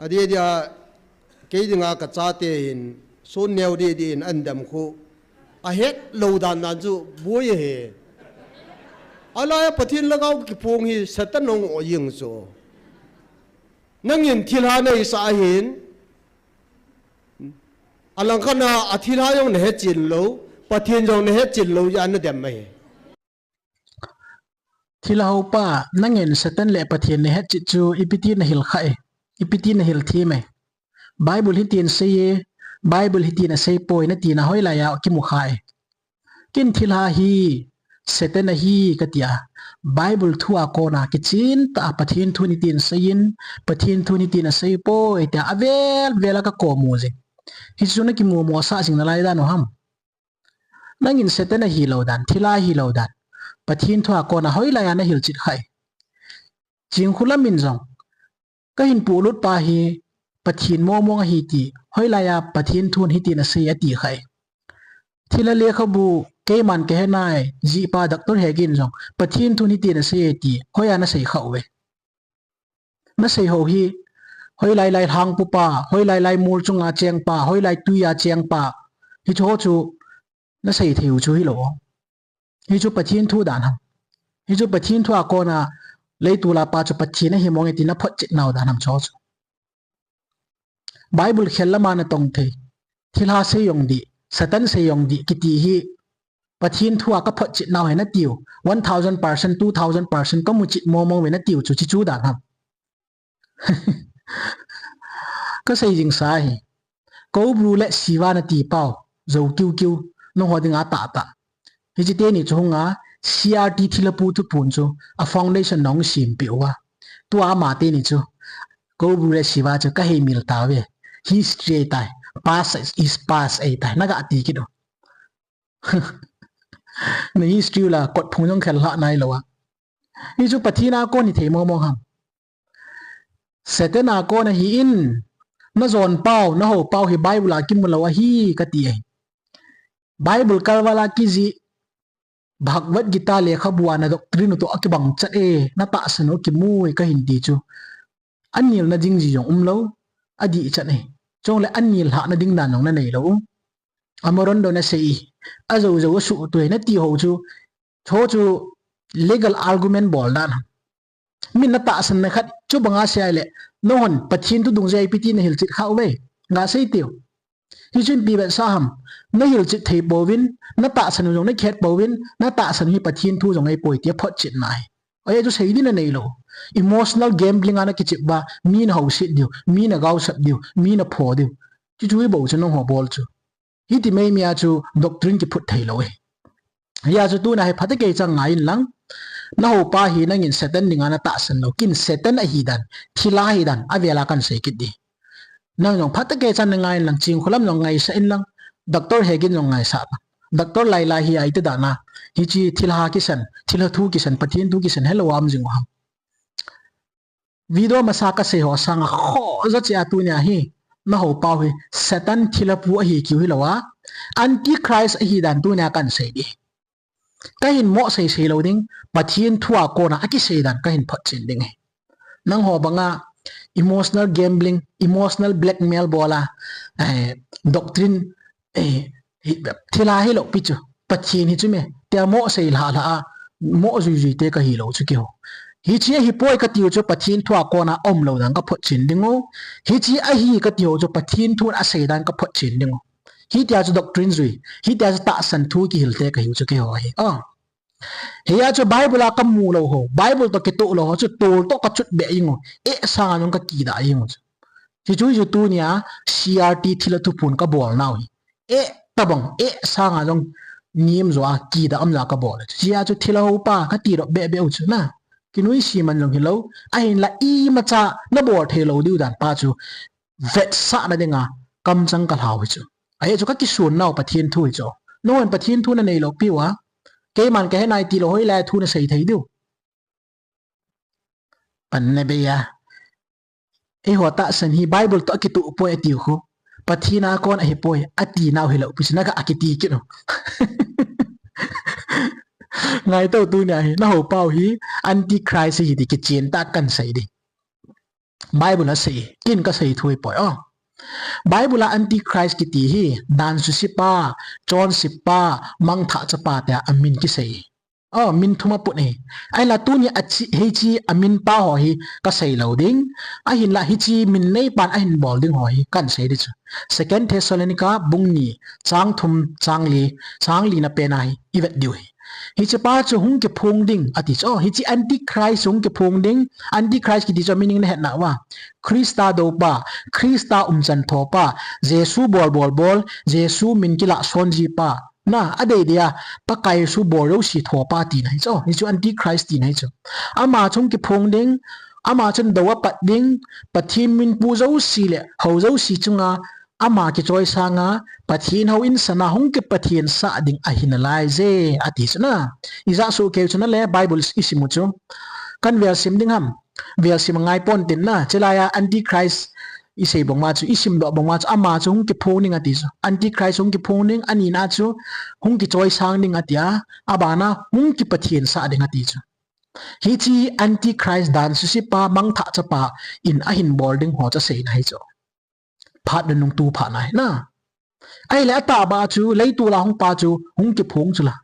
adi dia ke dinga ka cha te in so neu di di in andam khu a het lo dan nan chu boye he ala pathin lagaw ki pong hi satanong o ying so nangin thilha nei sa hin alang khana athilha yong ne chin lo pathin jong ne chin lo ya na dem mai thilha pa nangin satan le pathin ne chi chu ipiti na hil khai ipiti na hil thi mai bible hi tin sei bible hi tin sei poi na tin hoi la ya ki mu khai kin thilha hi satan hi katia bible thua ko na ki chin ta pathin thu ni tin sein pathin thu ni tin sei poi ta avel vela ka ko mu je hi chu na ki mu mo sa sing na lai da no ham nangin satan hi lo dan thila hi lo dan pathin thua ko na hoi la ya na hil chit khai jing khulam min jong ka hin pu lut pa hi pathin mo mo hi ti hoi la ya pathin thun hi ti na sei ati khai thila le khabu ke man ke nai ji pa doctor hegin jong pathin thun hi ti na sei ti hoya na sei khau we na sei ho hi hoi lai lai hang pu pa hoi lai lai mul chunga cheng pa hoi lai tuya cheng pa hi cho chu na sei thiu chu hi lo hi chu pathin thu dan ham hi chu pathin thu a ko na lei tu la pa chu pathin hi mong ti na phot chit naw dan ham cho chu bible khel la ma na tong the thila se yong di satan se yong di kiti hi pathin thu a ka phot chit naw he na tiu 1000% 2000% ka mu chit mo mo we na tiu chu chi chu dan ham ka sei jing sa hi ko bru le siwa na ti pau zo kiu kiu no ho dinga ta ta hi chi te ni chunga CRT thilapu tu pun chu a foundation nong sim piwa tu a ma te ni chu ko bru le siwa chu ka he mil ta we history tai past is past ai tai na ga ti ki do na history la kot phung jong khel la nai lo wa hi chu pathina ko ni the mo mo ham setena ko na hi in na zon pau na ho pau hi bible a kim lo wa hi ka ti ai bible karwala ki ji bhagavad gita le khabwa na doctrine to akibang chat e na ta sano ki mu ka hindi chu anil na jing ji yong lo adi chat ne chong le anil ha na ding dan nong na nei lo amoron do na sei azo zo su to na ti ho chu cho chu legal argument bol dan min na ta san na khat chu banga sai le no hon pathin tu dung jai piti na hil chit khau we nga sei tiu hi chin pi ban sa ham na hil chit thei bowin na ta san jong na khet bowin na ta san hi pathin thu jong ai poi tia phot chit nai ai chu sei din na nei lo emotional gambling ana ki chip ba mi na ho sit diu mi na gau sat diu mi na pho diu chu chu bo chu no ho bol chu hi ti mai mia chu doctrine ki phut thei lo e ya chu tu na hai phat ke chang ngai lang na ho pa hi na ngin satan ninga na ta san lo kin satan a hi dan thila hi dan avela kan sei kit di nang jong phat ke chan ngai lang ching khulam jong ngai sa in lang doctor hegin jong ngai sa doctor lai lai hi ai te da na hi chi thila ki san thila thu ki san pathin thu ki san hello am jing ham video masa ka se ho sang kho za cha tu nya hi na ho pa hi satan thila pu hi ki hi lawa anti christ hi dan tu nya kan sei di ka hin mo sei sei lo ding pathin thua ko na aki sei dan ka hin phot chin ding nang ho banga emotional gambling emotional blackmail bola doctrine thila hi lo pichu pathin hi chu me te mo sei la la mo zui zui te ka hi lo chu ki ho hi chi hi poi ka tiu chu pathin thua ko na om lo dang ka phot chin ding o hi chi a hi ka tiu chu pathin thu a sei dan ka phot chin ding o hi tia chu doctrine zui hi tia ta san thu ki hil te ka hi chu ki ho hi hi ya chu bible a kam mu lo ho bible to ki to lo ho chu tol to ka chut be ingo e sa ngong ka ki da ingo chi chu tu nia CRT thila tu pun ka bol naw hi e tabang e sa ngong nim zo a ki da am la ka bol chi ya chu thila ho pa ka ti ro be be u chu na kinui si man long hello ai la i ma cha na bor the lo diu dan pa chu vet sa na denga kam chang ka haw chu ai chu ka ki sun naw pathin thu hi chu no an pathin thu na nei lo pi wa ke man ke nai ti lo hoi la thu na sei thei diu pan ne be ya e ho ta san hi bible to ki tu po e ti khu pathina kon a hi poi ati naw hello pi na ka akiti ki no ngai to tu nya hi na ho pau hi anti christ hi di ki chen ta kan sai di Bible sei kin ka sei thui poi Bible antichrist ki ti hi dan su sipa John sipa mang tha chapa ta amin ki sei min thuma put ni ai la tu ni achi he chi amin pa ho hi ka sei lo ding a hin la hi chi min nei pan a hin bol ding ho hi kan sei di chu second Thessalonica bung ni chang thum chang li na pe na hi iwet diu hi chi pa chu hung ke phung ding ati cho hi chi antichrist hung ke phung ding antichrist ki di cho meaning na het na wa Krista do pa Krista chan tho pa Jesu bol Jesu min ki la son ji pa na ade dia pakai su boro si tho pa ti nai cho hi chu antichrist ti nai cho ama chung ki phung ding ama chen dawa pat ding pathim min pu zo si le ho zo si chunga ama ki choi sanga pathin ho in sana hung ki pathin sa ding a hinalai je ati chuna iza su ke chuna le bible isimu chu kan vel sim ding ham vel sim ngai pon tin na chelaya antichrist isei bongma chu isim do bongma chu ama chu hung ki phoning ati chu antichrist hung ki phoning ani na chu hung ki choi sang ding atia abana hung ki pathin sa ding ati chu hi chi antichrist dan su si pa mang tha cha pa in a hin boarding ho cha sei nai chu phat den nung tu pha nai na ai la ta ba chu lei tu la hung pa chu hung ki phong chu la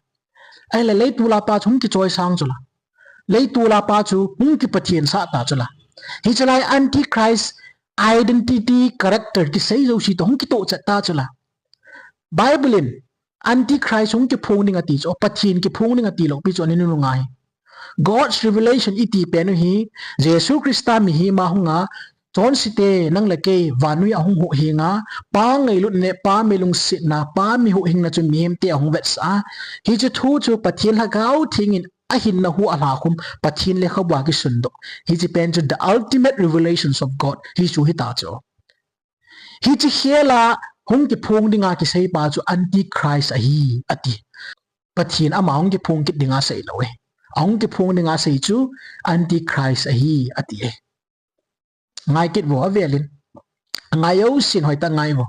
ai la lei tu la pa chu hung ki choi sang chu la lei tu la pa chu hung ki pathin sa ta chu la hi chalai antichrist identity character ki sei zo si to hung ki to cha ta chu la bible in antichrist hung ki phong ning ati cho pathin ki phong ning ati lo pi cho ni nu ngai God's revelation iti penu hi Jesu Christa mi hi ma hunga John site nang lake vanui ahung hu hinga pa ngai lut ne pa melung sit na pa mi hu hing na chu miem te ahung vet sa hi chu thu chu pathin ha gau thing in a hin na hu ala khum pathin le khawa ki sundo hi chi pen chu the ultimate revelations of God hi chu hi ta cho hi chi hiela hung ki phung dinga ki sei pa chu antichrist a hi ati pathin ama hung ki phung ki dinga sei loe ong ki phung dinga sei chu antichrist a hi ati e ngai kit wo avelin ngai yo sin hoi ta ngai wo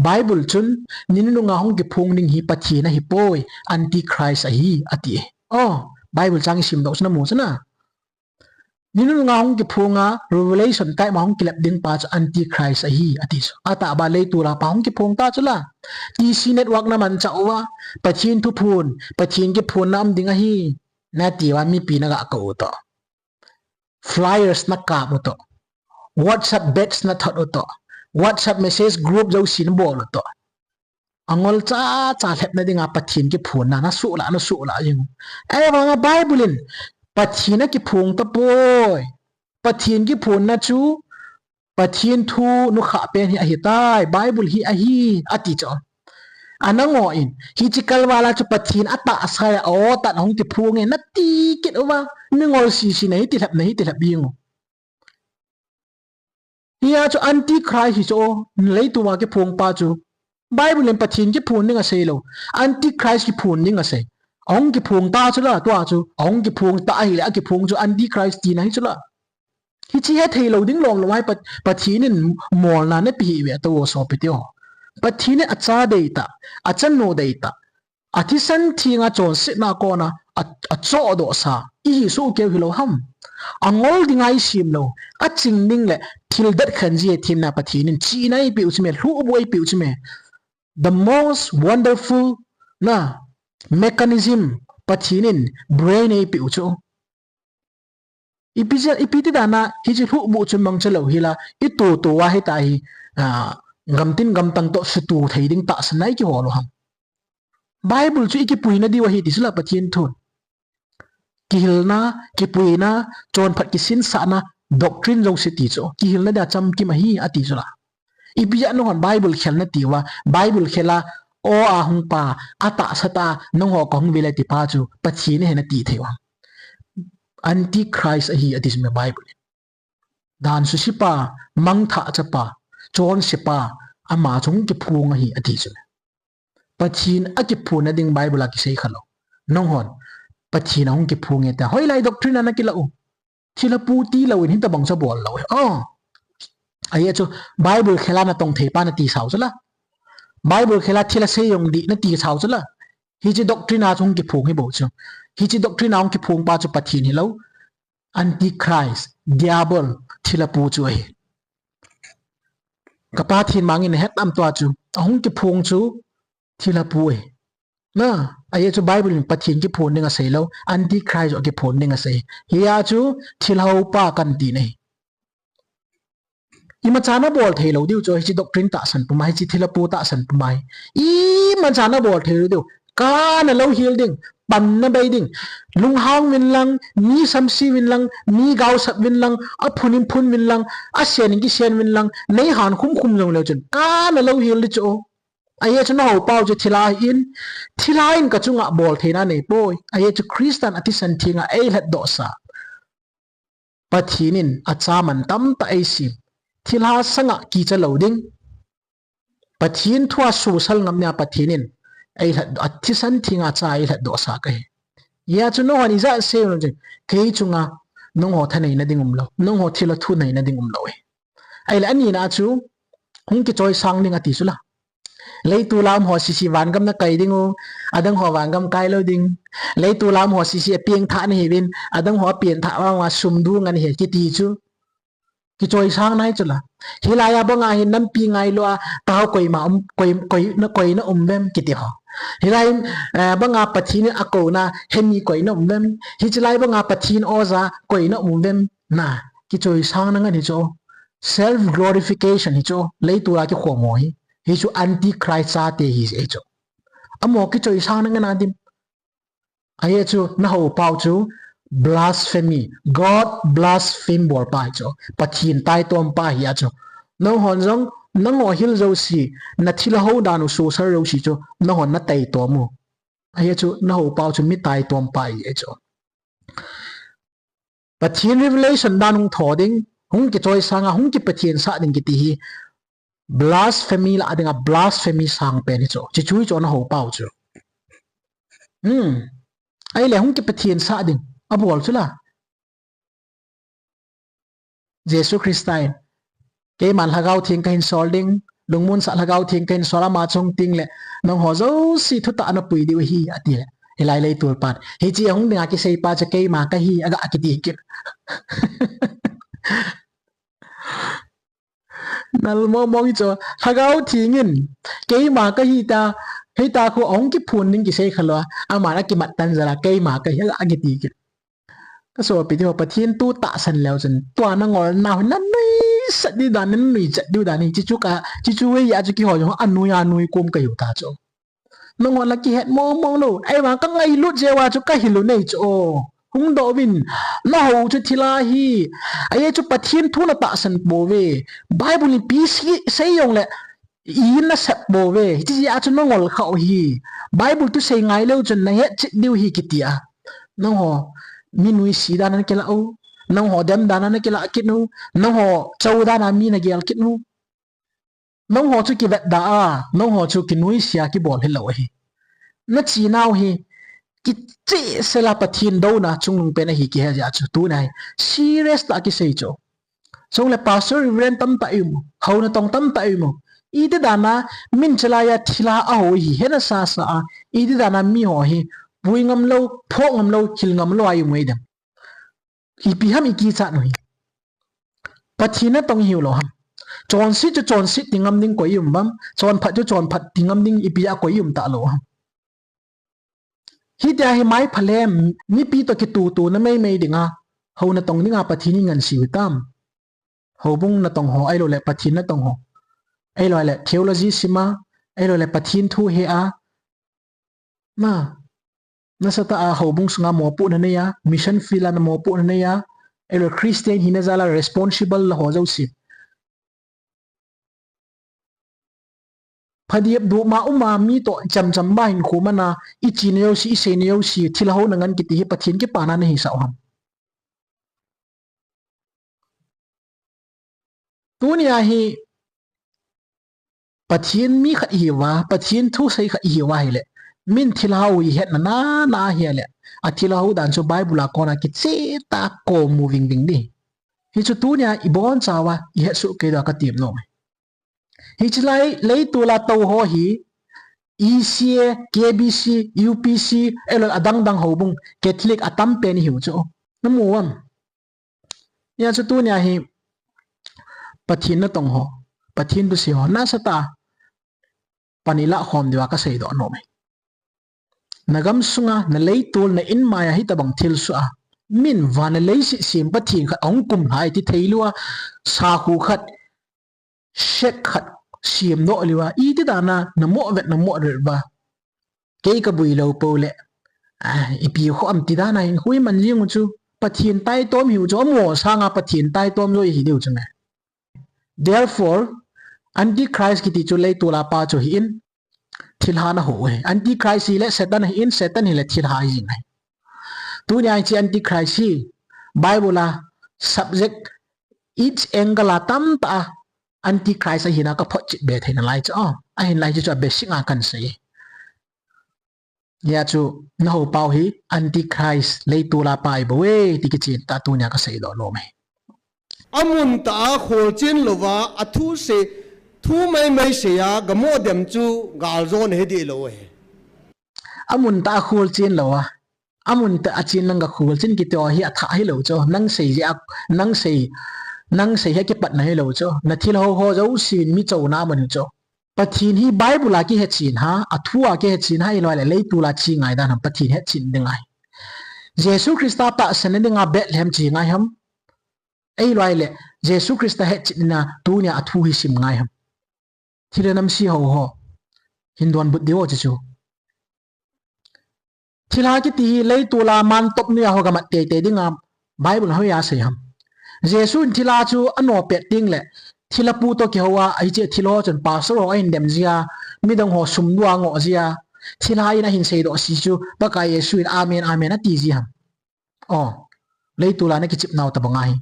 bible chun ninu nga hong ki phung ning hi pathi na hi poi antichrist a hi ati e bible chang sim do sna mo chna ninu nga hong ki phunga revelation kai ma hong ki lap ding pa chu antichrist a hi ati so ata ba le tu la pa hong ki phung ta chula tc network na man chawa pathin thu phun pathin ki phun nam ding a hi na ti wa mi pi na ga ko to flyers na ka mo to WhatsApp bets na thot to WhatsApp message group jo sin bol to angol cha hep na dinga pathin ki phun na su la yin ai ba nga bible in pathin ki phung ta poi pathin ki phun na chu pathin thu nu kha pen hi a hi tai bible hi a hi ati cho anango in hi chikal wala chu pathin ata asaya o ta hong ti phung e na ti kit wa ningol si nei ti lap yin hiya chu antichrist hi cho lei tu wa ke phung pa chu bible in pathin ki phun ninga sei lo antichrist ki phun ninga sei ong ki phung ta chu la to chu ong ki phung ta hi la ki phung chu antichrist ti nai chu la hi chi he thei lo ding long lo mai pathin in mol na ne pi we to so pi tio pathin a cha dei ta a chan no dei ta a thi san thinga chon sit na ko na a cho do sa i su ke hi lo ham angol dingai sim lo a ching ning le thil dat khanji thim na pathin chi nai pi uchme hu boi pi uchme the most wonderful na mechanism pathin brain ei pi ucho ipiti dana hi chi hu bu chum mang chalo hila i to wa he ta hi ngam tin ngam tang to su tu thei ding ta sanai ki holo ham bible chu ki puina di wa hi disla pathin thon ki hilna ki puina chon phat ki sin sa na doctrine jong se ti cho ki hilna da cham ki ma hi ati chola ibia no hon bible khel na ti wa bible khela o a hung pa ata sata no ho kong vele ti pa chu pathin he na ti thewa antichrist hi atis me bible dan su sipa mang tha chapa chon sipa ama chung ki phung hi ati chu pathin a ki phun ding bible ki sei khalo nong hon pathin hong ki phung eta hoi lai doctrine na ki lau thila pu ti lo in ta bang sa bol lo ai chu bible khela na tong thei pa na ti sau chala bible khela thila se yong di na ti sau chala hi chi doctrine chung ki phung hi bo chu hi chi doctrine ong ki phung pa chu pathin hi lo Antichrist diabol thilapu chu hi kapa thin mangin het am to chu ahung ki phung chu thilapu hi na ai chu bible in pathin ki phun ninga sei lo Antichrist ki phun ninga sei hiya chu thilhau pa kan ti nei ima chana bol thelo diu cho hi doctrine ta san pumai chi thilapu ta san pumai ima chana bol thelo diu ka na lo hil ding pan na bai ding lung hang min lang mi sam si min lang mi gau sap min lang a phunin phun min lang a sen ki sen min lang nei han khum khum jong le chun ka na lo hil li cho ai chu no pau chu thila in ka chunga bol thena nei boy ai chu Christian ati san thinga ai hlat do sa pathinin achaman tam ta ai sim thila sanga ki cha loading pathin thua social ngamnya pathinin ai hlat athi san thinga cha ai hlat do sa ka ya chu no ani za se no je kei chunga nong ho thanai na dingum lo nong ho thila thu nei na dingum lo ai la ani na chu hung ki choi sang ning ati sula lấy tu lam ho si van gam na kai dingu adang ho van gam kai lo ding lấy tu lam ho si pieng tha ni bin adang ho pieng tha wa sum du ngan he ki ti chu ki choi sang nai chula hilaya banga hin nam pi ngai lo tao koi ma koi na vem ki ti ho hilai banga pathin a ko na hemi koi na vem hi chlai banga pathin oza koi na vem na ki choi sang na ngani cho self glorification hi cho lấy tu la ki kho mo hi he chu Antichrist sa te hi e chu amo ki choi sang na ngana dim ai chu na ho pau chu blasphemy god blaspheme bor pa chu pathin tai tom pa hi chu no hon jong nang o hil zo si na thila ho danu so sar ro si chu na hon na tai to mu ai chu na ho pau chu mi tai tom pa hi e chu pathin revelation danung thoding hung ki choi sanga hung ki pathin sa ding ki ti hi blasphemy la adinga blasphemy sang pe ni cho chi chui cho na ho pau chu ai le hung ki pathian sa ding abol chula Jesus Christain ke man hagau thing kain solding lungmun sa hagau thing kain sola ma chong ting le nong ho zo si thu ta na pui di hi ati le hilai lei tur pat hi chi hung dinga ki sei pa cha ke ma ka hi aga ki ti ki nal mo mong cho hagau thingin ke ma ka hi ta ko ong ki phun ning ki sei khalo amara ki mat tan zara ke ma ka hi aga ti ki ka so pi ti pathin tu ta san leo chen to na ngol na na nui sat di dan nui chat du dan ni chi chu we ya chu ki ho jo anui kum ka yu ta cho no ngol la ki het mong lo ai ma ka ngai lu je wa chu ka hi lu nei cho hung do bin na ho chu thila hi ai chu pathin thu na ta san bo we bible ni pi sei yong le in na sep bo we chi ya chu no ngol khau hi bible tu sei ngai lo chen na he chi diu hi ki tia no ho minui si da na ke la o no ho dem da na ke la kit nu no ho chau da na mi na gel kit nu no ho chu ki vet da no ho chu ki nui sia ki bol he lo hi na chi nau hi ki che sela pathin do na chunglung pe na hi ki ha ja chu tu nai serious ta ki sei cho so le pastor reverend tam ta im ho na tong tam ta im i de da na min chala ya thila a ho hi he na sa i de da na mi ho hi pui ngam lo pho ngam lo khil ngam lo ai moi dam hi pi ham i ki cha no hi pathina tong hiu lo ham chon si tingam ding ko yum bam chon phat tingam ding i pi a ko yum ta lo ham hi ta hi mai phale mi pi to ki tu na mai dinga ho na tong ninga pathini ngan si tam ho bung na tong ho ai lo le pathin na tong ho ai lo le theology sima ai lo le pathin thu he a na sata a ho bung sunga mo pu na ne ya mission fila na mo pu na ne ya ai lo Christian hina zala responsible la ho zo si phadiep du ma uma mi to cham ba hin khu mana i chi ne yo si i se ne yo si thila ho na ngan ki ti pathin ki pana na hi sa ham tunia hi pathin mi khat hi wa pathin thu sei khat hi wa hi le min thilhau hi het na hi le a thilhau dan chu bible ko na ki che ta ko moving ding ni hi chu tunia i bon chawa i het su ke da ka tim no hi chlai lei tu la to ho hi ECA KBC UPC el adang ho bung Catholic atam pen hi chu namuam ya chu tu nya hi pathin na tong ho pathin du si ho na sata panila khom diwa ka sei do no mai nagam sunga na lei tul na in maya hi tabang thil su a min van lei si sim pathin khat ong kum hai ti theilua sa khu khat shek khat sim no liwa I ti dana na mo vet na mo re ba ke ka bui lo po le I pi kho am ti dana in hui man jing chu pathin tai tom hiu cho mo sanga pathin tai tom lo hi deu chang therefore antichrist ki ti chu lei tula pa chu hi in thil ha na ho he antichrist hi le satan hi in satan hi le thil ha jing hai tu nya chi antichrist hi bible la subject each angle la tam ta antichrist hi na ka phot chi be thein lai cho a hin lai chu basic a kan sei ya chu na ho pau hi antichrist lei tula pai bo we ti ki chin ta tu nya ka sei do no mai amun ta khol chin lova athu se thu mai se ya gamo dem chu gal zon he di lo he amun ta khol chin lo wa amun ta achin nang ga khol chin ki to hi atha hi lo cho nang sei ja nang sei he ki pat na hi lo cho na thil ho ho zo sin mi chau na man cho pathin hi bible la ki he chin ha athua ke he chin ha i lo le lei tu la chi ngai da nam pathin he chin ding ai jesu christa ta san ding a bethlehem chi ngai ham ei loi le jesu christa he chin na tu nya athu hi sim ngai ham thilenam si ho ho hindon bud dio chu thila ki ti lei tu la man top ni ho ga ma te te ding a bible ho ya se ham jesu thila chu ano pe ting le thila pu to ki hawa ai che thilo chon pastor ho in dem zia mi dong ho sum nuwa ngo zia thila ina hin sei do si chu ba ka yesu in amen amen a ti ji ham lei tu la na ki chip naw ta bangai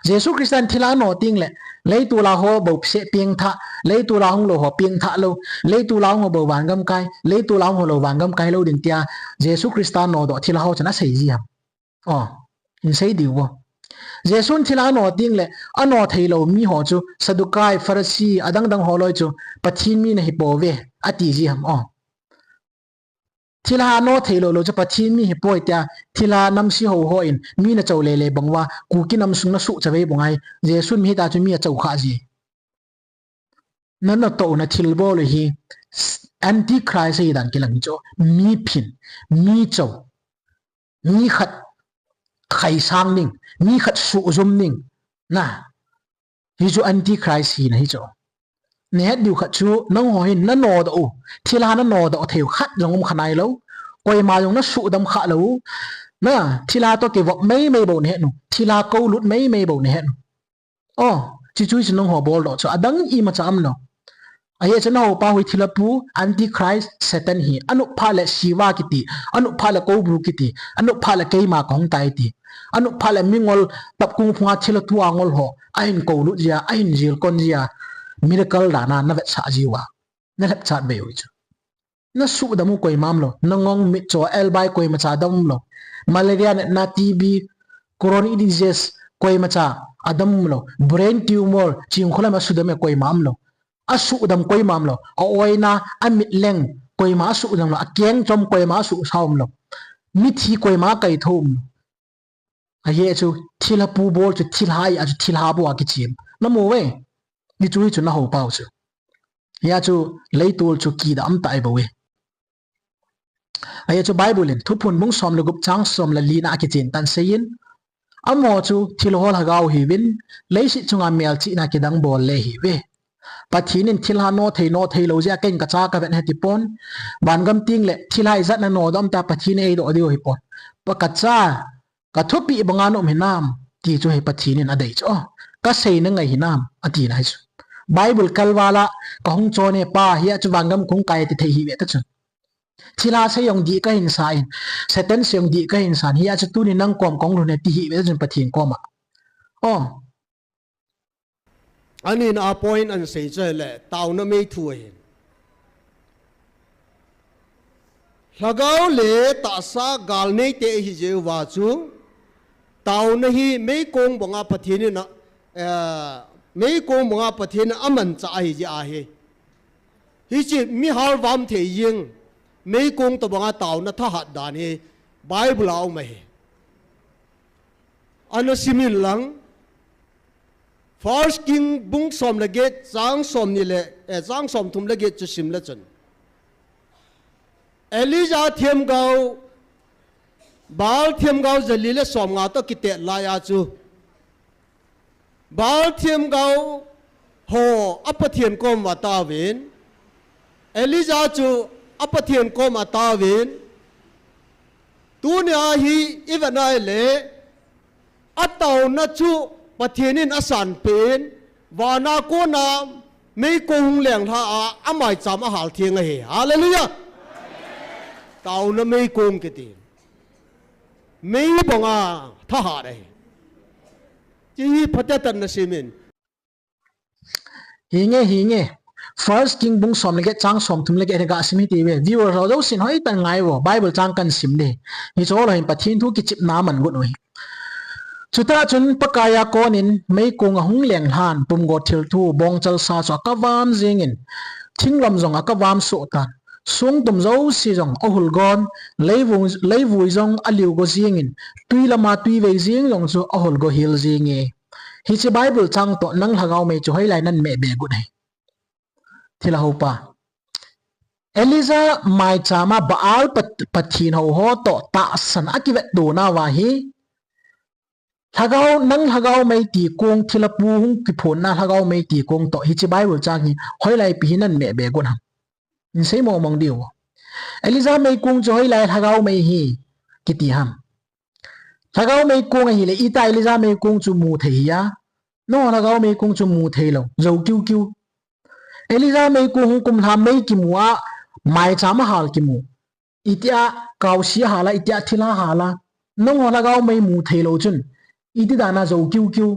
jesu christian thila no ting le lei tu la ho bo se pieng tha lei tu la hong lo ho pieng tha lo lei tu la ho bo wan gam kai lei tu la ho lo wan gam kai lo din tia jesu christian no do thila ho chana sei ji ham in sei di wo jesu thila no ting le ano thailo mi ho chu sadukai farasi adang dang ho loi chu pathin mi na hi po ve ati ji ham thila no thailo lo chu pathin mi hi poi tia thila nam si ho ho in mi na chaw le le bangwa ku ki nam sung na su chawe bongai jesu mi ta chu mi chaw kha ji nan na to na thil bo le hi antichrist hi dan ki lang cho mi phin mi chaw mi khat khai sang ning mi khat su zum ning na hi chu antichrist hi na hi cho ne het diu khat chu nang ho hin na no da u thila na no da theu khat jong khanai lo koi ma jong na su dam kha lo na thila to ke vok mei bo ne nu thila ko lut mei bo ne nu chi chu chi nang ho bol do cho adang I ma cham no aye chana ho pa hui thila pu antichrist satan hi anu phala siwa kiti anu phala ko bru kiti anu phala ke ma kong tai ti anu phala mingol tap kung phwa thila tu angol ho ain ko lu ja ain jil kon ja miracle dana na vet sa jiwa na lep chat be wi na su da mu koi mam lo na ngong mi cho el bai koi ma cha dam lo malaria na tb coronary disease koi ma cha adam lo brain tumor ching khola ma su da me koi mam lo asu dam koi mam lo oina amit leng koi ma su dam lo akeng chom koi ma su saum lo mi thi koi ma kai thum aye chu thila pu bol chu thilhai a chu thilha bo ki chim na mo we ni chui chu na ho pau chu ya chu leitul chu ki da am tai bo we aye chu bible in thupun mung som le gup chang som la li na ki chin tan sein amo chu thil hol ha gau hi win leisi chunga mel chi na ki dang bol le hi we pathin in thilha no thei lo ja ken ka cha ka ven heti pon ban gam ting le thilai zat na no dom ta pathin ei do dio hi pon pa ka cha ka thupi banga no hinam ti chu he pathin in adei cho ka sei na ngai hinam ati na chu bible kalwala ka hong chone pa hi chu wangam khung kai ti thei hi ve ta chu thila se yong di ka hin sain satan se yong di ka hin san hi chu tu ni nang kom kong lu ne ti hi ve chu pathin ko ma anin a point an sei che le taw na me thu hin lagao le ta sa gal nei te hi je wa chu taw na hi me kong bonga pathin na me kong bonga pathin aman cha hi ji a hi chi mi har wam the ying me kong to bonga taw na tha hat dan hi bible au me ano simin lang First King bung som lage chang som ni le chang som thum lage chu sim la chun Elijah thiam gao Baal thiam gao zali le som nga to kite la ya chu Baal thiam gao ho apathian kom wa ta win Elijah chu apathian kom ata win tu nya hi ivanai le ataw na chu pathianin asan pen wana ko na mei kong leng tha a amai cham a hal thiang a he hallelujah taw na mei kong ke ti mei bonga tha ha de chi phatatan na simin hinge First King bung som lege chang som thum lege ga simi ti we viewer ro do sin hoi tan ngai wo Bible chang kan sim de ni cho lo hin pathin thu ki chip na man gu noi chuta chun pakaya konin mei kong hung leng han pum go thil thu bong chal sa so ka wam jingin thinglam zong a ka wam so tan sung tum zo si zong ahul gon leivui zong aliu go jingin tui lama tui ve jing long chu ahul go hil jinge hi chi Bible chang to nang hagau me chu hoi lai nan me be gu nei thila hopa Eliza mai chama baal pathin ho to ta san akivet do na wa hi hagau nang hagau mai ti kong thila pu hung ki phon na hagau mai ti kong to hi chi Bible chang hi hoi lai pi nan me be gon ham in sei mo mong diu Eliza mai kong cho hoi lai hagau mai hi ki ti ham hagau mai kong hi le ita Eliza mai kong chu mu thei ya no hagau mai kong chu mu thei lo zo kiu kiu Eliza mei ku hung kum tham mei ki muwa mai chama hal ki mu itia kaw si hala itia thila hala nong hola gaw mei mu thailo chun iti dana zo kiu kiu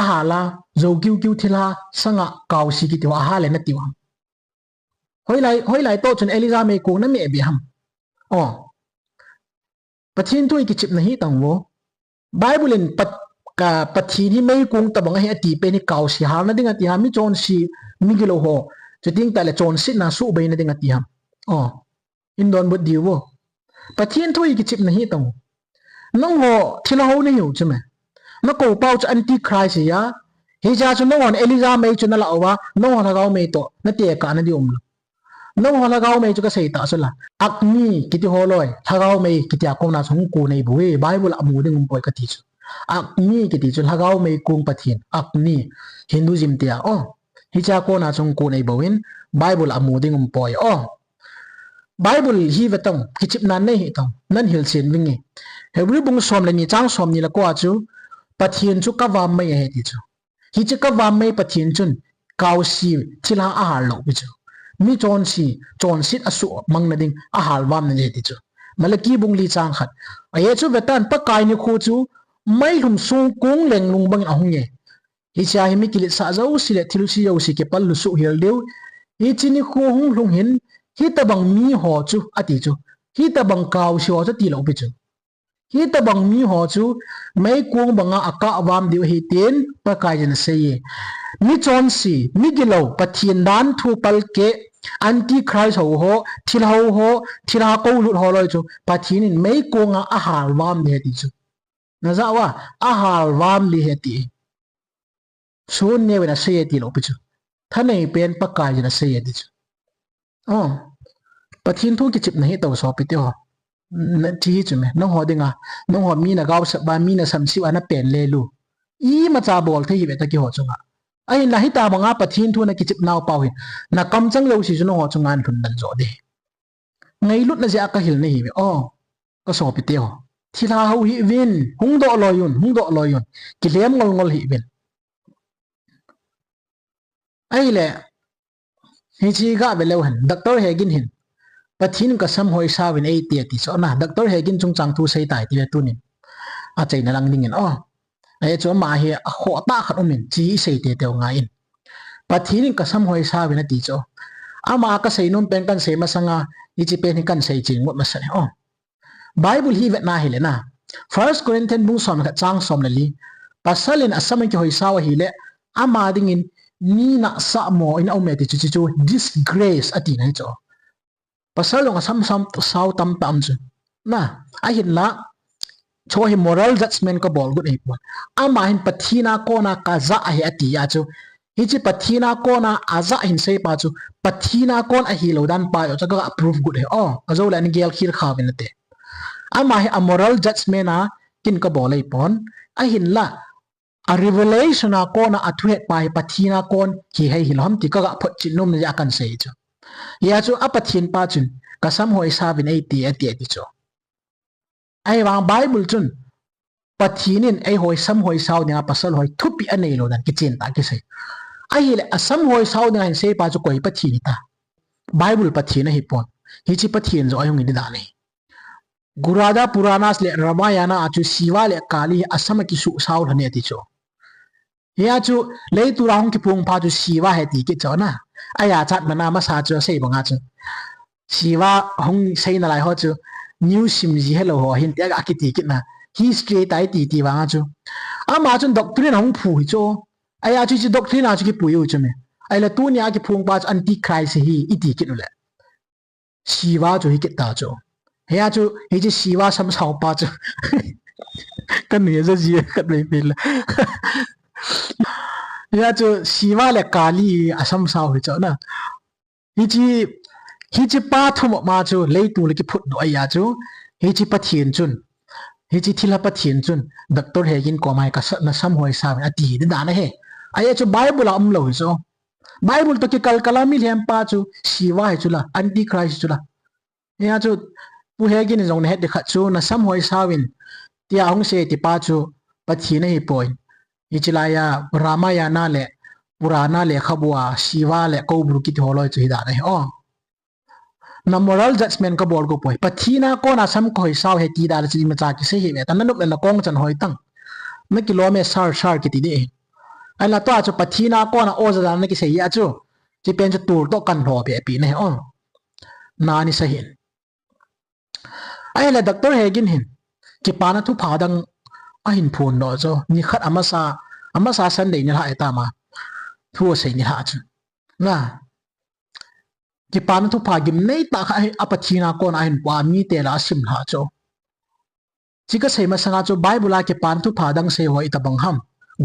a hala zo kiu kiu thila sanga kaw si ki tiwa hala na tiwa hoi lai to chun Eliza mei ku na me bi ham pathin tu ki chip na hi tang wo Bible in pathin hi mei kung tabang hi ati pe ni kaw si hala na dinga ti ha mi chon si migilo ho chuting tale chon sit na su be na dinga ti ham in don bud diwo pathin thui ki chip na hi tong nong ho thila ho ni hu chme na ko pau ch anti christ ya hi ja chu no on Eliza mai chu na la wa no ha ga mai to na te ka na di no ha ga mai chu ka sei ta so la akni ki ti ho loi ha ga mai ki ti ko na sung ku nei bu Bible amu ding boy ka ti chu akni ki ti chu ha ga mai kung pathin akni Hinduism tia hi cha ko na chung ko nei bawin Bible amu ding poi Bible hi vetong ki chip nan nei hi tong nan hil sin wingi hebri bung som le ni chang som ni la ko chu pathin chu ka wam mai he ti chu hi chu ka wam mai pathin chun kaw si thila a har lo bi chu mi chon sit asu mang na ding a hal wam na ti chu malaki bung li chang khat a ye chu vetan pa kai ni khu chu mai hum sung kung leng lung bang a hung ye hi cha hi mi kilit sa zo si le thilu si yo si ke pal lu su hil deu hi chini khu hung lung hin hi tabang mi ho chu ati chu hi tabang kaw si ho chu ti lo bi chu hi tabang mi ho chu mai kung banga aka awam diu hi ten pa kai jan se ye mi chon si mi gilo pathin dan thu pal ke anti christ ho thila ko lut ho loi chu pathin in mai kung a hal wam de ti chu na za wa a hal wam li he ti sun ne wena se ti lo pichu thanei pen pakai jana se ti chu pathin thu ki chip na hi to so pi te ho na ti chu me no ho dinga no ho mi na gaw sa ba mi na sam si ana pen le lu I ma cha bol the hi be ta ki ho chunga ai la hi ta banga pathin thu na ki chip naw pau hi na kam chang lo si chu no ho chungan thun dan zo de ngai lut na ja ka hil ne hi be ka so pi te ho thila ho hi win hung do loyun ki lem ngol hi win ai le hi chi ga be lo han doctor hegin hin pathin ka sam hoi sa win 80 ti so na doctor hegin chung chang thu sei tai ti tu ni a chei na lang ning in ai cho ma hi a kho ta khat umin chi sei te te nga in pathin ka sam hoi sa win ti cho ama ka sei nom pen kan sei ma sanga I chi pen kan sei ching mo ma sa Bible hi vet na hi le na 1 Corinthians bung som ka chang som le li pasalin asam ki hoi sa wa hi le ama ding in ni na sa mo in aume ti chu disgrace ati na cho pasal long asam sam sau tam chu na a hin la cho hi moral judgment ka bol gut hipon ama hin pathina kona ka za hi ati ya chu hi chi pathina kona aza hin sei pa chu pathina kon a hi lo dan pa yo chaga approve gut he azo la ni gel khir khawin te ama hi a moral judgment a kin ka bol hipon a hin la a revelation a kona a thuet pa hi pathina kon hi hei hilom ti ka phot chin nom ya kan sei chu ya chu a pathin pa chun ka sam hoi sa vin ei ti ti chu ai wang bible chun pathinin ai hoi sam hoi sau nia pasal hoi thupi anei lo dan ki chen ta ki se ai le asam hoi sau nia hin se pa chu koi pathini ta bible pathina hi pon hi chi pathin zo ayung ni da nei gurada puranas le ramayana achu siwa le kali asam ki su sau thane ti chu ya chu le tu rang ki pung pa chu siwa he ti ki cho na aya chat mana ma sa chu sei banga chu siwa hong sei na lai ho chu new sim ji hello ho hin te ga ki ti ki na history tai ti wanga chu ama chun doctrine hong phu hi cho aya chu chi doctrine a chu ki pu yu chu me ai la tu nya ki phung pa anti christ hi iti ki nu le siwa chu hi ki ta chu ya chu hi chi siwa sam sau pa chu kan ne za ji ka dai pe la ya chu siwa le kali asam sau hi cho na hi chi pa thu ma chu le tu le ki phut do aya chu hi chi pathin chun hi chi thila pathin chun doctor hegin ko mai ka na sam hoi sa ati da na he ai chu bible am lo so bible to ki kal kalami lem pa chu siwa he chula anti christ chula ya chu pu hegin jong ne de kha chu na sam hoi sa win tia hong se ti pa chu pathina hi point hi chila ya ramayana le purana le khabwa siwa le ko bru ki tholoi chu hi da na he na moral judgment ka bol ko poi pathina ko na sam ko hi saw he ti da chi ma cha ki se he me tan nup la kong chan hoi tang me kilometer sar ki ti de ai la to a chu pathina ko na o za na ki se ya chu chi pen chu tur to kan ho pe pi ne na ni sa hin ai la doctor hegin hin ki pa na thu pha dang a hin phun no cho ni khat ama sa san de ni ha eta ma thu se ni ha chu na ki pan thu pha gim nei ta kha apathina kon ahin pa mi te la sim ha cho chika seima sanga cho bible a ki pan thu pha dang se hoi ta bang ham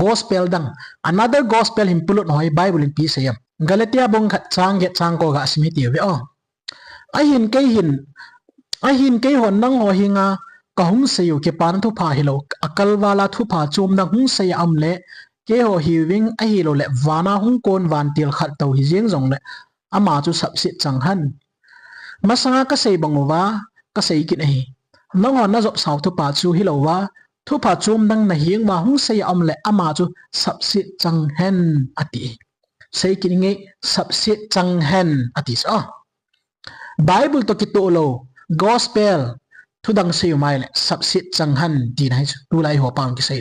gospel dang another gospel him pulut hoi bible in pi se yam galatia bong khat chang ko ga asmi ti we a hin ke hon nang ho hinga ka hung se yu ki pan thu pha hilo akal wala thu pha chum na hung se am le ke ho hi wing a hi lo le wana hung kon wan til khat to hi jeng jong le ama chu sabsit chang han masanga ka sei bangwa ka sei ki nei nang on na job sau thu pa chu hi lowa thu pa chum nang na hieng ma hung sei am le ama chu sabsit chang hen ati sei ki nge sabsit chang hen ati sa bible to ki to lo gospel thu dang sei mai le sabsit chang han ti nai chu tu lai ho pang ki sei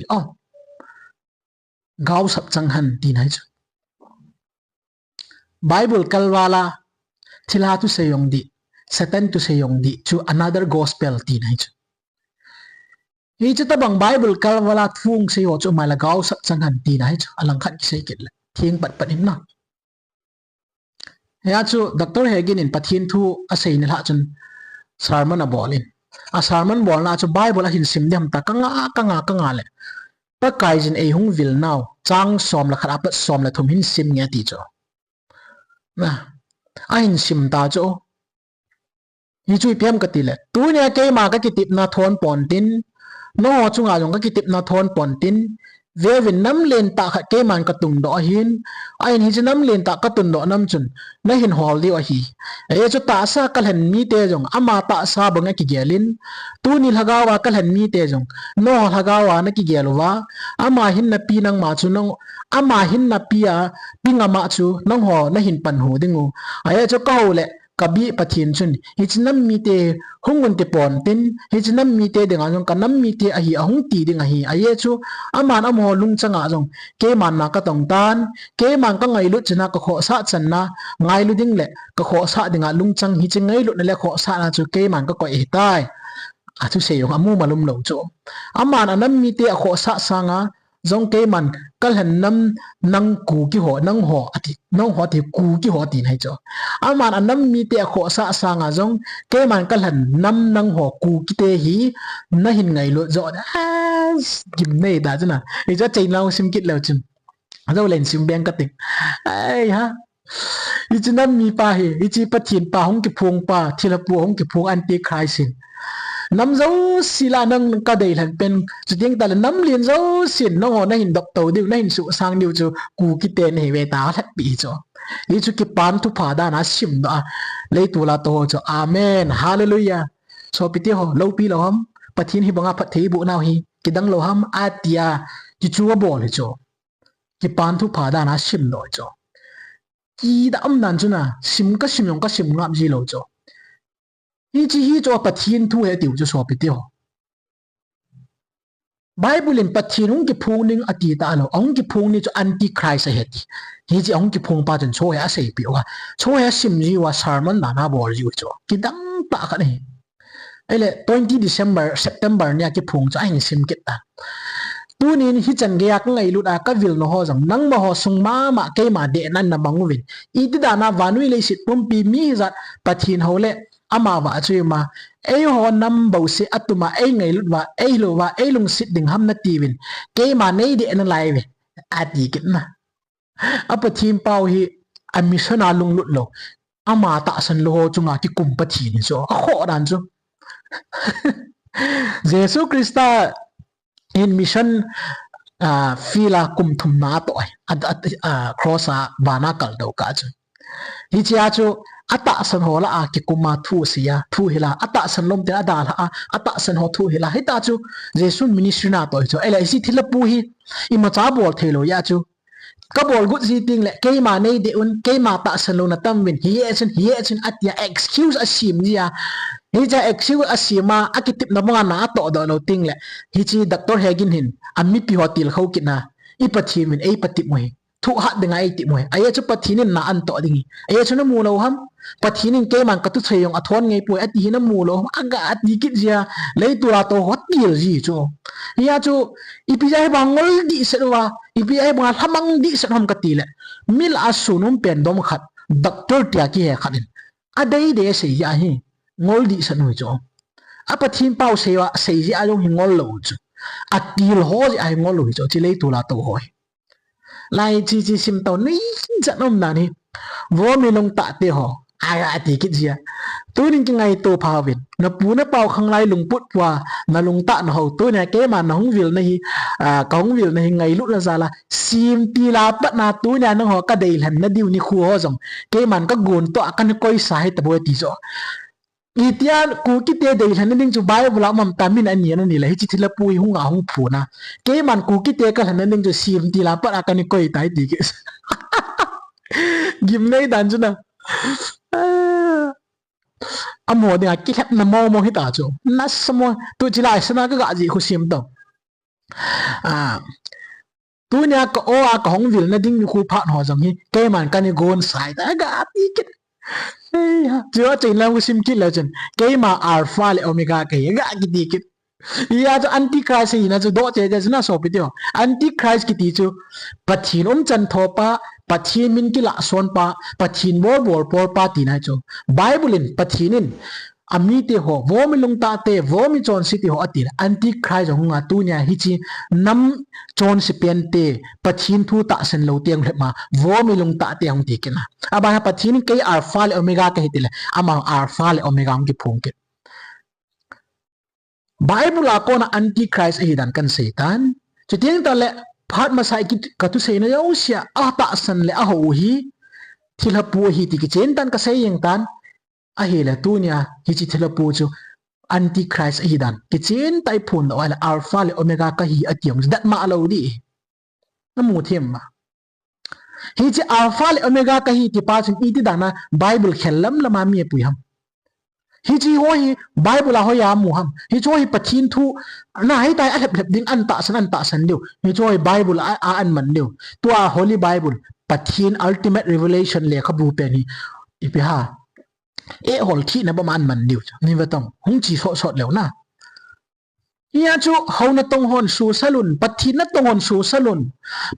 gaw sab chang han ti nai chu bible kalwala thila tu seyong di satan tu seyong di chu another gospel ti nai chu hi chu tabang bible kalwala thung se ho chu mai la gaw sat changan ti nai chu alang khat ki sei kit la thing pat in na ya chu doctor hegin in pathin thu a sei ni la chun sermon a bolin a sermon bol na chu bible a hin sim dem ta kanga le pa kai jin ei hung vil naw chang som la khara pat som la thum hin sim nge ti chu na ain sim ta cho hi chui pem ka ti le tu ne ke ma ka ki tip na thon pon tin no chunga jong ka ki tip na thon pon tin ve vin nam len ta kha ke man ka tung do hin ain hi nam len ta ka tun do nam chun na hin hol di a hi e chu ta sa kal hen mi te jong ama ta sa bang ki gelin tu ni lagawa kal hen mi te jong no lagawa na ki gelwa ama hin na pi nang ma chu nong ama hin na pia pinga ma chu nong ho na hin pan hu dingu ai chu ka ho le kabi pathin chun hichnam mi te hungun te pon tin hichnam mi te denga jong kanam mi te a hi ahung ti ding a hi aye chu aman amo lung changa jong ke man na ka tong tan ke man ka ngai lu chna ka kho sa chan na ngai lu ding le ka kho sa dinga lung chang hi chi ngai lu le kho sa na chu ke man ka ko e tai a chu se yong amu malum lo chu aman anam mi te a kho sa sanga zong ke man kal han nam nang ku ki ho nang ho ati nang ho ti ku ki ho ti nai cho aman anam mi te kho sa sa nga zong ke man kal han nam nang ho ku ki te hi na hin ngai lo zo kim nei da chana e cha chain lao sim kit lo chun zo len sim beng ka tik ai ha ichi nam mi pa hi ichi pathin pa hong ki phung pa thilapu hong ki phung anti christ nam zo sila nang ka dei lan pen chuting ta nam lien zo sin no ho na hin dok to diu na hin su sang diu chu ku ki te nei ve ta that pi cho i chu ki pan thu pha da na sim da le tu la to cho amen hallelujah so piti ho lo pi lo ham pathin hi banga phat thei bu naw hi ki dang lo ham atia ki chu bo le cho ki pan thu pha da na sim do cho ki da am nan chu na sim ka sim yong ka sim ngam ji lo cho hi chi hi cho pathin thu he tiu chu so piti ho Bible in pathin ong ki phung ning ati ta lo ong ki phung ni cho anti christ he ti hi chi ong ki phung pa chen cho ya sei pi wa cho ya sim ji wa sermon na na bol ji cho ki dang ta ka ni ele 20 December September nya ki phung cho anh sim kit ta tunin hi chan ge yak ngai lut a ka vil no ho jang nang ma ho sung ma ke ma de nan na mangu win I ti da na vanui le sit pum pi mi zat pathin ho le ama wa chui ma ei ho nam bo se atuma ei ngai lut wa ei lo wa ei lung sit ding ham na ti win ke ma nei de na lai we ati kit na apa thim pau hi a mission a lung lut lo ama ta san lo ho chunga ki kum pathin so kho dan chu Jesus Christa in mission fila kum thum na to cross a bana kal do ka chu hi chia chu ata san ho la a ki kuma thu sia thu hila ata san lom te ada la ata san ho thu hila hi ta chu Jesus ministry na to chu ele si thila pu hi I ma cha bol thelo ya chu ka bol gut si ting le ke ma nei de un ke ma ta san lo na tam win hi chen atia excuse asim dia hi cha excuse asima akitip na mga na to do lo ting le hi chi doctor hegin hin ammi pi hotel khau kina I pathi min ei patip mo hi thu ha de ngai ti mo ai chu pathinin na an to dingi ai chu na mu lo ham pathinin ke man ka tu theyong athon ngai poi ati hina mu lo aga ati kit zia lei tu la to hot bil ji chu ya chu ipi ai bangol di sewa ipi ai bang hamang di se ham ka ti le mil asunum pen dom khat doctor tia ki he khanin adai de se ya hi ngol di san hui cho apa thim pau sewa sei ji ayong hi ngol lo chu atil ho ji ai ngol lo cho chi lei tu la to hoi lai chi sim to ni janom na ni vo mi long ta te ho ai ati kit zia tu ning ki ngai to pha win na pu na pau khang lai lung put wa na lung ta na ho tu na ke ma na hong vil na hi kong vil na hi ngai lu la za la sim ti la pat na tu na na ho ka dei lan na diu ni khu ho jong ke man ka gon to kan koi sai ta bo ti zo itian ku ki te dei lan ning chu Bible la mam ta min an ni na ni la hi chi thila pui hunga hung phu na ke man ku ki te ka lan ning chu sim ti la pat kan koi tai ti ke gim nei dan chu na amo de ki hep na mo hi ta chu na samo tu chi lai sana ga ji khu sim to tu nya ko a ka hong vil na ding khu pha no jang hi ke man kan ni gon sai ta ga ti kit chưa chỉ là một sim kit là chân cái mà alpha le omega cái ga cái đi kit ya cho anti christ hi na cho do che je na so pi tio anti christ ki ti chu pathin chan thopa pathin min ki la son pa pathin bor por pa ti na cho bible in pathinin ami te ho vo mi lung ta te vo mi chon si ti ho ati anti christ ho nga tu nya hi chi nam chon si pen te pathin thu ta sen lo tiang le ma vo mi lung ta te hong ti kina aba ha pathin ke alpha le omega ke hitile ama alpha le omega ang ki phung ke Bible ako na anti christ hi dan kan satan chu tiang ta le phat ma sai ki ka tu sei na yo sia a ta san le a ho hi thila pu hi ti ki chen tan ka sei yang tan a hi la tu nya hi chi thila pu chu anti christ hi dan ki chen tai phun wala alpha le omega ka hi atiam dat ma lo di na mu them ma hi chi alpha le omega ka hi ti pa chin i ti dana Bible khellam lama mi pu ham hi chi ho hi Bible ho ya mu ham hi cho hi pathin thu na hai tai a lep ding an ta san liu hi cho hi Bible a an man liu tu a holy Bible pathin ultimate revelation le khabu pe ni ipi ha e hol thi na ba man liu ni wa tong hung chi so lew na hiya chu hona tong hon su salun pathina tong hon su salun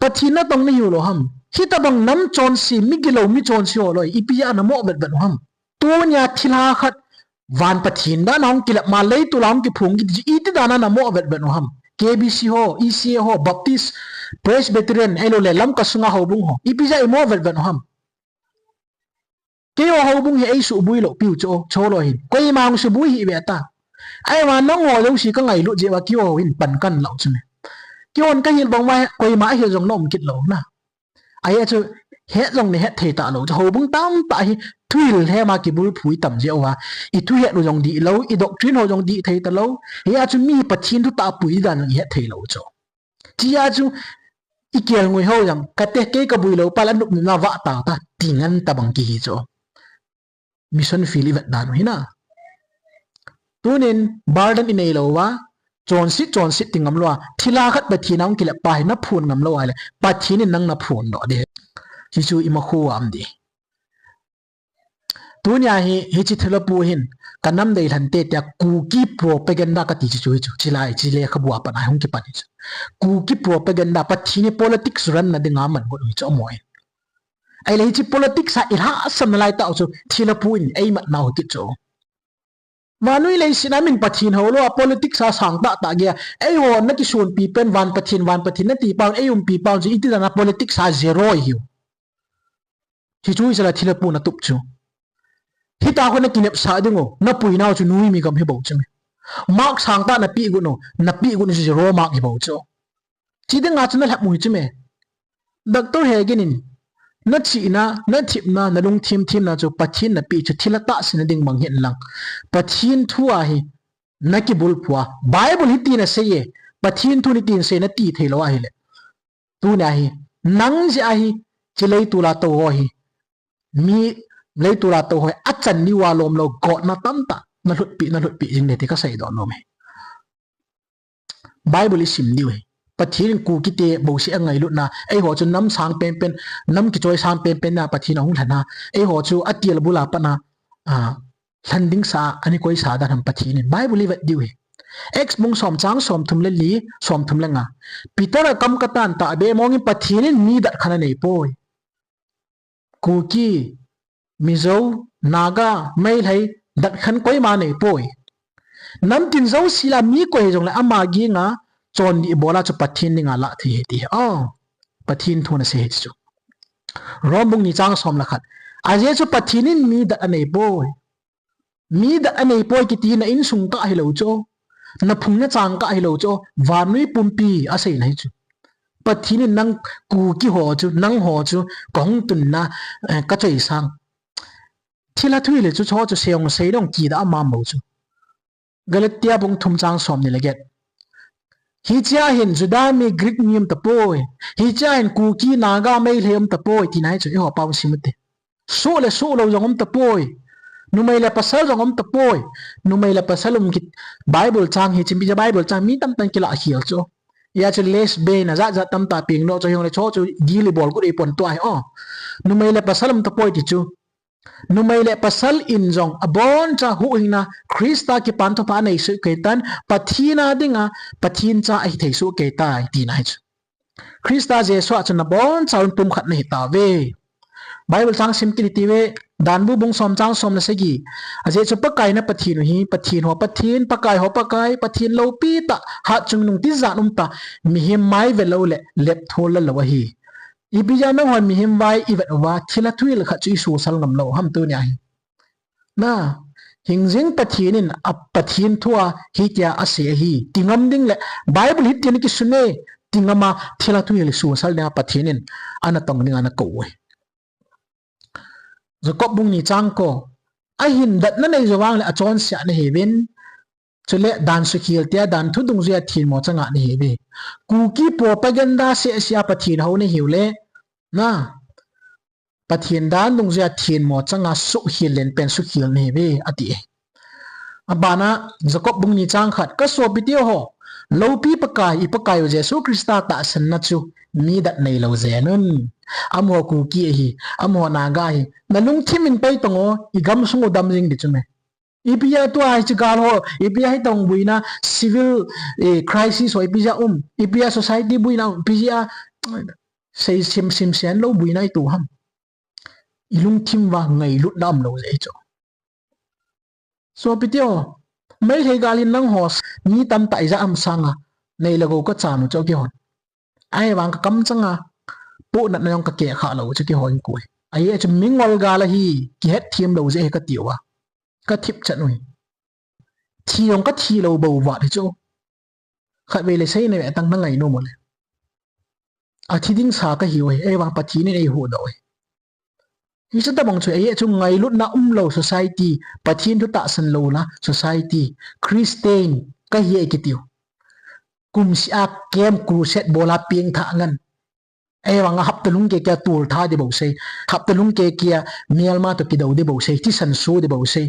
pathina tong ni yulo ham hita bang nam chon si migilo mi chon si oloi ipia na mo bet bet ham to nya thila khat van pathin da nong kilap ma lei tu lam ki phung ki iti dana na mo bet bet ham KBC ho ECA ho Baptist Presbyterian elo le lam kasunga ho bung ho ipia i mo bet bet ham keo ho bung hi ai su bui lo piu cho cholo hin koi mang su bui hi beta ai mà nó ngồi đâu xí có ngày lụt gì mà kêu in bẩn căn lẩu chứ mày kêu anh cái hiện bóng mai quay mãi hiểu dòng nôm kịch lẩu na ai chứ hết dòng này hết thề tạ lẩu hồ bung tam tại thui he mà cái bùi phủi tầm rượu à ít thui hết dòng đi lâu ít độc chuyên hồ dòng đi thề tạ lâu he chứ mi bát thiên thu tạ bùi đàn hết thề lẩu cho chỉ chứ ít kia người hậu rằng cái tết cái bùi lẩu pa lần đục na vạ tạ ta tiếng anh ta bằng kỳ cho mission phili vật đàn hết na tunin bardan inei lowa chon sit tingam lowa thila khat bathi naung kila pai na phun ngam lo ale pathi ni nang na phun no de chi chu ima khu am di tunya hi chi thela pu hin kanam dei than te ta ku ki propaganda ka ti chu chilai chi le khabu apa na hung ki pani ku ki propaganda pathi ni politics ran na de ngaman go ni cho moi ai le chi politics sa ira sam lai ta chu thila pu in ai mat na ho ki cho manui lei sinamin pathin ho lo politics sa sang ta gya ai ho na ki sun pi pen van pathin na ti paun ai pi paun ji iti na politics sa zero hi hi chui sala thila pu na tup chu hi ta ho na kinep sa dingo na pui naw chu nui mi kam hi bo chme mark sang ta na pi gu no zero mark hi bo chu chi de nga chu na lap mu hi chme doctor he genin na chi na thip na lung thim na chu pathin na pi chu thila ta sin ding mang hen lang pathin thua hi na ki bul phwa bible hi ti na se ye pathin thu ni tin se na ti thelo a hi le tu na hi nang ji a hi chi lei tu la to ho hi mi lei tu la to ho achan ni wa lom lo go na tam ta na lut pi jing ne te ka sai do no me bible is sim ni we pathin ku ki te bo si angai lut na ai ho chu nam sang pen nam ki choi sang pen na pathin hong thana ai ho chu atial bula pa na landing sa ani koi sa da ham pathin bible live diu he ex mong som chang som thum le li som thum le nga peter kam katan ta be mong pathin ni dat khana nei poi ku ki mizo naga mai lai dat khan koi ma nei poi nam tin zo sila mi koi jong la ama gi nga chon ni bola chu pathin ni nga la thi he ti pathin thona se he chu rombung ni chang som la khat aje chu pathin in mi da anei boy ki ti na in sung ka hi lo cho na phung na chang ka hi lo cho wanui pumpi asei nai chu pathin in nang ku ki ho chu nang ho chu kong tun na ka chei sang thila thui le chu cho chu seong sei dong ki da ma mo chu galatia bung thum chang som ni le get hi cha hin juda mi greek niam ta poi hi cha hin ku ki naga mai lhem ta poi ti nai chu ho paw simte so lo jong ta poi nu mai la pasal jong ta poi nu mai la pasalum ki bible chang hi chim bi bible chang mi tam tan kila hial cho ya chu les be na za tam ta ping no cho yong le cho chu gili bol ku e pon to ai nu mai la pasalum ta poi ti chu nu mai le pasal in jong abon cha hu hina krista ki pan to pa nei su ke tan pathina dinga pathin cha ai thei su ke tai ti nai chu krista je so cha na bon cha un pum khat nei ta ve bible chang sim ki ti ve dan bu bung som chang som na se gi aje chu pakai na pathin hi pathin ho pathin pakai ho pakai pathin lo pi ta ha chung nung ti za num ta mi hi mai ve lo le lep thol la lo hi ibija no hon mi him vai ivat wa thila thuil kha chu su sal ngam lo ham tu nya hi na hingjing pathinin pathin thua hi kya ase hi tingam ding le bible hi tin ki sune tingama thila thuil su sal na pathinin ana tong ning ana ko we Jacob bung ni chang ko a hin dat na nei zawang le achon sia na heven chule dan su khil tia dan thu dung zia thin mo changa ni hebe ku ki propaganda se sia pathin ho ne hiule na pathin dan dung zia thin mo changa su hil len pen su khil ne hebe ati abana Jacob bung ni chang khat ka so bitio ho lopi pakai ipakai jesu krista ta san na chu mi dat nei lo zenun amo ku ki hi amo naga hi nalung thimin pai tongo igam sungo dam jing di chume ipia tu ai chigal ho ipia hi tong buina civil crisis ho ipia ipia society buina ipia sei sim sian lo buina tu ham ilung thim wa ngai lut nam lo le cho so pitio mai thei galin nang hos ni tam tai za am sanga nei lago ka chanu cho ki hon ai wang ka kam changa pu na nong ka ke kha lo cho ki hon koi ai chu mingol gala hi ki het thiam lo je ka tiwa ka thip chanui thiong ka thi lo bo wa de cho kha ve le sei ne tang na ngai no mo le a thi ding sa ka hi oi ai wang pa thi ni ei hu do hi sa ta bang chu ai chu ngai lut na lo society pathin tu ta san lo la society christian ka hi ki tiu kum si a kem cruset bola ping tha ngan ai wang hap talung ke kya tur tha de bo sei hap talung ke kya myanmar to ki do de bo sei ti san su de bo sei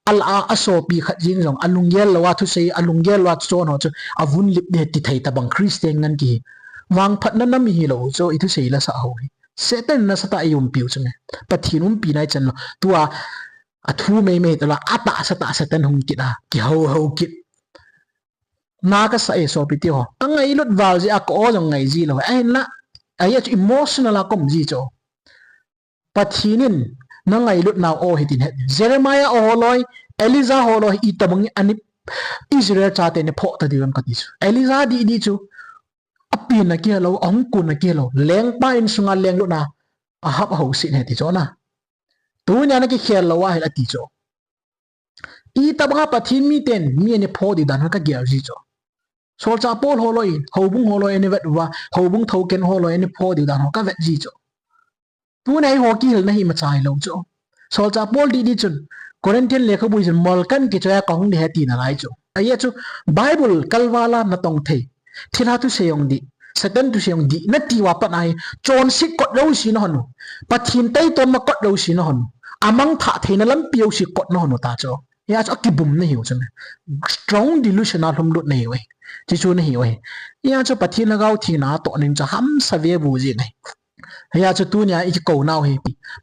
al a aso pi khat jing jong alung yel lawa thu sei alung yel wa chu no chu avun lip de ti thai ta bang christian ngan ki wang phat na nam hi lo cho i thu sei la sa ho Satan na sa ta yung piu chunga pathinum pinai chan tua athu me to la ata sa tan hung kit ki ho kit na ka sa e so piti ho ang ai lut wal ji ak o jong ngai ji lo ai na ai emotional akom ji cho pathinin na ngai lut na o hitin het Jeremiah o loi Eliza ho loi i tabang ani Israel cha te ne pho ta diram ka ti Eliza di chu api na kia lo ong ku na kia lo leng pa in sunga leng lo na a hap ho si ne ti cho na tu nya na ki khel lo wa he la ti cho i tabanga pathin mi ten mi ne pho di dan ka gyar ji cho sol cha pol ho lo in ho bung ho lo ene vet wa ho bung thau ken ho lo ene pho di dan ka vet ji cho tu nei ho ki hil na hi ma chai lo cho sol cha pol di chun Corinthian lekha bui jun mol kan ki cha kong de ti na lai cho ai chu bible kalwala na tong the thila tu seyong di Satan tu seyong di na ti wa pa nai chon si kot lo si no honu pathin tai ton ma kot lo si no honu amang tha theina lam piu si kot no honu ta cho ya cho ki bum na hiu chen strong delusional hum lut nei we chi chu na hi we ya cho pathin la gau thi na to ning cha ham sa ve bu ji nei ya cho tu nya i ko nau hi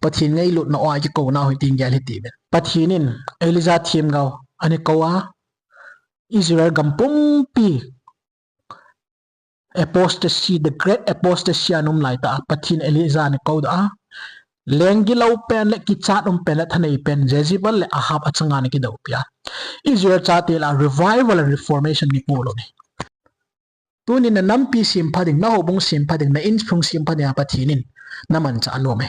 pathin ngai lut na o i ko nau hi ting gel hi ti ben pathinin Eliza thim gau ani ko a Israel gampum pi apostasy the great apostasy anum lai ta pathin Eliza ne ko da lengi lau pen le ki chat pen la thanei pen Jezebel le ahab achanga ne ki do pia Israel cha te la revival and reformation ni polo ne tuni na nampi sim phading na hobung sim phading na in phung sim phading pathinin naman cha anu me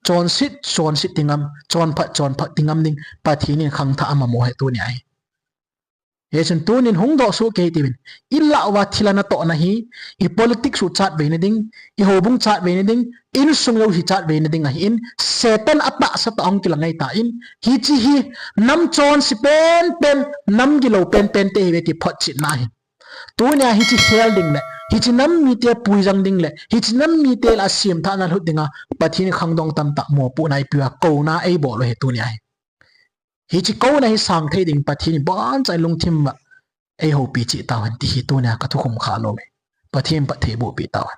chon sit tingam chon phat tingam ning pathinin khang tha ama mo he tu ni ai Yesun tunin hung do so ke tibin illa wa thilana to na hi I politics su chat be ding I hobung chat be ding in sung lo hi chat be ding a in Satan ata sa taong kilangai ta in hi chi hi nam chon si pen nam gi lo pen te he ti phot chit na hi tu nya hi chi hel ding le hi chi nam mi te pui jang ding le hi chi nam mi te la sim tha na hut dinga pathin khang dong tam ta mo pu nai pia ko na ei bo lo he tu nya hi chi ko na hi sang thei ding pathin bon chai lung thim wa ei ho pi chi tawan ti hi tu nya ka thu khum kha lo me pathin pa thei bo pi tawan